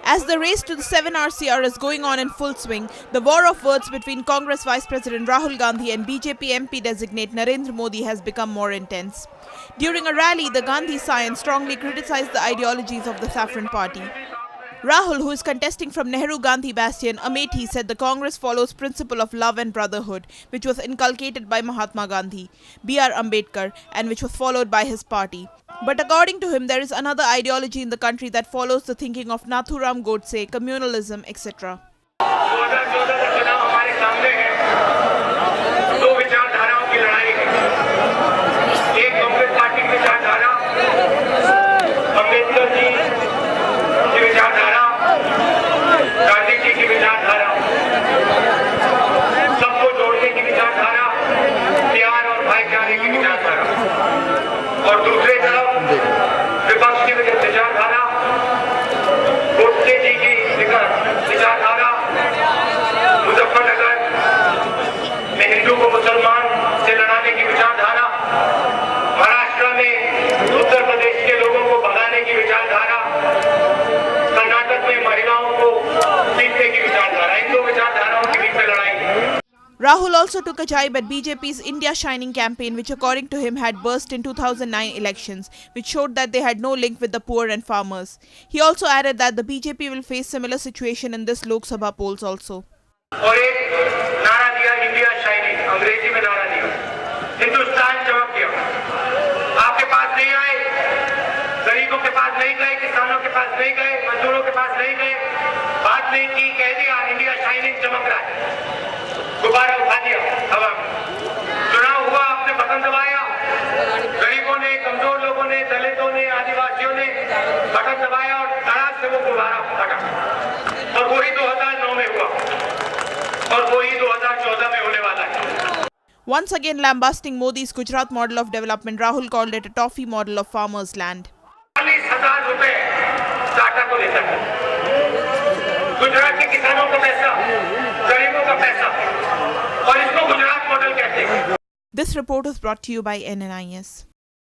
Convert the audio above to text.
As the race to the 7 RCR is going on in full swing, the war of words between Congress Vice President Rahul Gandhi and BJP MP designate Narendra Modi has become more intense. During a rally, the Gandhi scion strongly criticized the ideologies of the Saffron Party. Rahul, who is contesting from Nehru Gandhi Bastion, Amethi, said the Congress follows principle of love and brotherhood, which was inculcated by Mahatma Gandhi, B.R. Ambedkar, and which was followed by his party. But according to him, there is another ideology in the country that follows the thinking of Nathuram Godse, communalism, etc. और दूसरी तरफ विपक्ष की विचारधारा, गोडसे जी की विचारधारा, मुजफ्फरनगर में हिंदू को मुसलमान से लड़ाने की विचारधारा, महाराष्ट्र में उत्तर प्रदेश के लोगों को भगाने की विचारधारा, कर्नाटक में महिलाओं को पीटने की विचारधारा, इन दो विचारधाराओं के बीच में लड़ाई। Rahul also took a jibe at BJP's India Shining campaign, which according to him had burst in 2009 elections, which showed that they had no link with the poor and farmers. He also added that the BJP will face similar situation in this Lok Sabha polls also. और एक नारा दिया, India shining, अंग्रेजी में नारा दिया, हिंदुस्तान चमक गया। आपके पास नहीं आए, गरीबों के पास नहीं गए, किसानों के पास नहीं गए, मजदूरों के पास नहीं गए, बात नहीं की, कह दिया इंडिया शाइनिंग चमक रहा है, गुब्बारा उठा दिया हवा में। चुनाव हुआ, आपने बटन दबाया, गरीबों ने, कमजोर लोगों ने, दलितों ने, आदिवासियों ने बटन दबाया और तड़ाक से वो गुब्बारा फटा। और वही 2009 में हुआ और वही 2014 में होने वाला है। Once again lambasting Modi's Gujarat model of development, Rahul called it a toffee model of farmers' land. 40,000 रुपए टाटा को देता है। गुजरात के किसानों का पैसा, गरीबों का पैसा, और इसको गुजरात मॉडल कहते हैं। This report was brought to you by NNIS.